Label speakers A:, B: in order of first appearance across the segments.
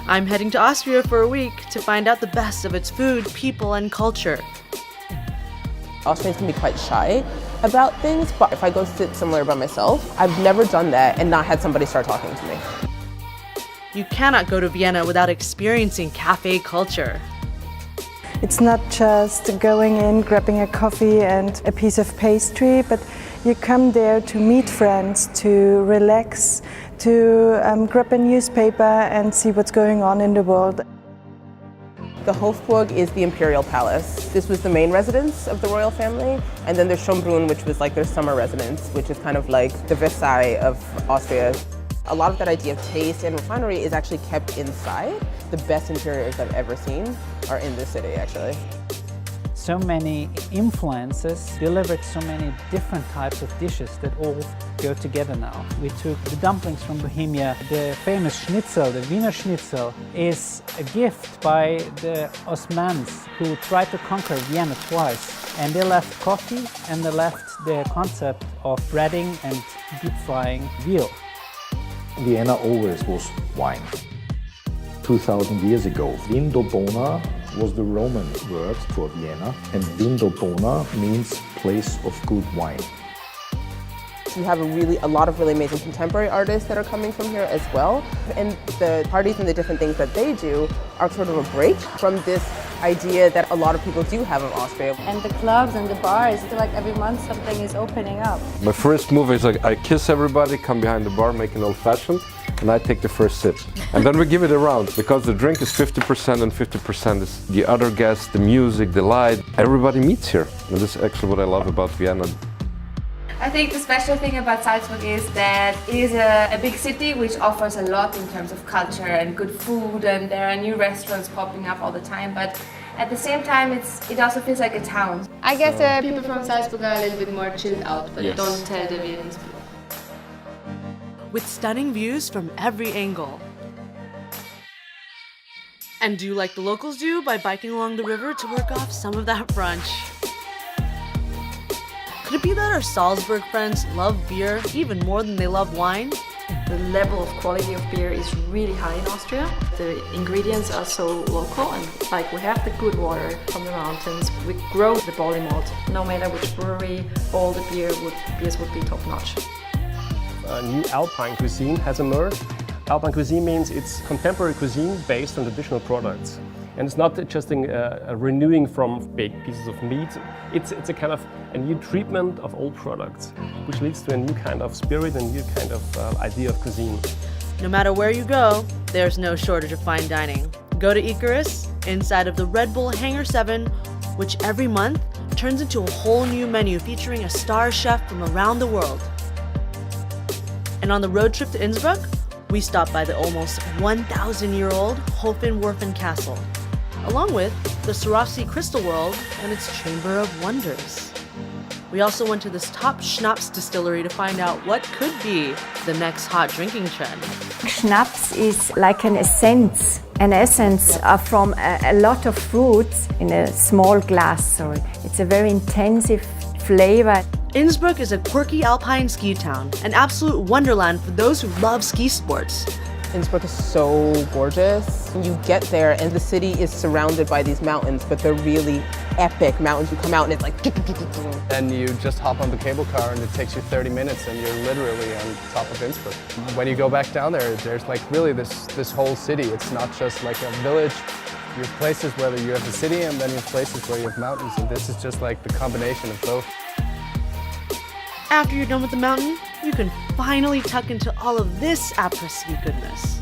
A: I'm heading to Austria for a week to find out the best of its food, people, and culture.
B: Austrians can be quite shy about things, but if I go sit somewhere by myself, I've never done that and not had somebody start talking to me.
A: You cannot go to Vienna without experiencing cafe culture.
C: It's not just going in, grabbing a coffee and a piece of pastry, but you come there to meet friends, to relax, to grab a newspaper and see what's going on in the world.
B: The Hofburg is the imperial palace. This was the main residence of the royal family, and then there's Schönbrunn, which was like their summer residence, which is kind of like the Versailles of Austria. A lot of that idea of taste and refinery is actually kept inside. The best interiors I've ever seen are in this city, actually.
D: So many influences delivered so many different types of dishes that all go together now. We took the dumplings from Bohemia. The famous schnitzel, the Wiener Schnitzel, is a gift by the Osmans who tried to conquer Vienna twice. And they left coffee and they left the concept of breading and deep frying veal.
E: Vienna always was wine. 2000 years ago, Vindobona was the Roman word for Vienna, and Vindobona means place of good wine.
B: We have a lot of really amazing contemporary artists that are coming from here as well. And the parties and the different things that they do are sort of a break from this idea that a lot of people do have of Austria.
F: And the clubs and the bars, it's like every month something is opening up.
G: My first move is like I kiss everybody, come behind the bar, make an old-fashioned, and I take the first sip. And then we give it around, because the drink is 50% and 50% is the other guests, the music, the light. Everybody meets here. And this is actually what I love about Vienna.
H: I think the special thing about Salzburg is that it is a big city which offers a lot in terms of culture and good food, and there are new restaurants popping up all the time, but at the same time it also feels like a town.
F: I guess people from Salzburg are a little bit more chilled out, but
H: Yes.
F: don't tell the Viennese people.
A: With stunning views from every angle. And do like the locals do by biking along the river to work off some of that brunch. Could it be that our Salzburg friends love beer even more than they love wine?
I: The level of quality of beer is really high in Austria. The ingredients are so local, and like we have the good water from the mountains. We grow the barley malt. No matter which brewery, all the beers would be top notch.
J: A new Alpine cuisine has emerged. Alpine cuisine means it's contemporary cuisine based on traditional products. And it's not just a renewing from big pieces of meat, it's a kind of a new treatment of old products, which leads to a new kind of spirit and new kind of idea of cuisine.
A: No matter where you go, there's no shortage of fine dining. Go to Icarus, inside of the Red Bull Hangar 7, which every month turns into a whole new menu featuring a star chef from around the world. And on the road trip to Innsbruck, we stopped by the almost 1,000-year-old Hohenwerfen Castle, along with the Swarovski Crystal World and its Chamber of Wonders. We also went to this top schnapps distillery to find out what could be the next hot drinking trend.
K: Schnapps is like an essence from a lot of fruits in a small glass, so it's a very intensive flavor.
A: Innsbruck is a quirky alpine ski town, an absolute wonderland for those who love ski sports.
B: Innsbruck is so gorgeous. You get there and the city is surrounded by these mountains, but they're really epic mountains. You come out and it's like...
L: And you just hop on the cable car and it takes you 30 minutes and you're literally on top of Innsbruck. When you go back down there, there's like really this whole city. It's not just like a village. You have places where you have the city and then you have places where you have mountains, and this is just like the combination of both.
A: After you're done with the mountain, you can finally tuck into all of this après-ski goodness.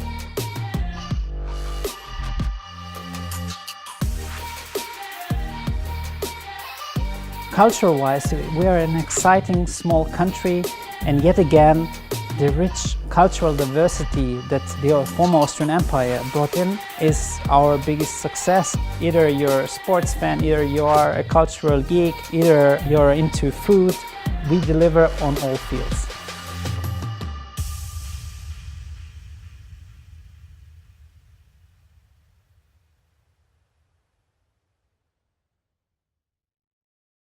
D: Culture-wise, we are an exciting small country, and yet again, the rich cultural diversity that the former Austrian Empire brought in is our biggest success. Either you're a sports fan, either you are a cultural geek, either you're into food, we deliver on all fields.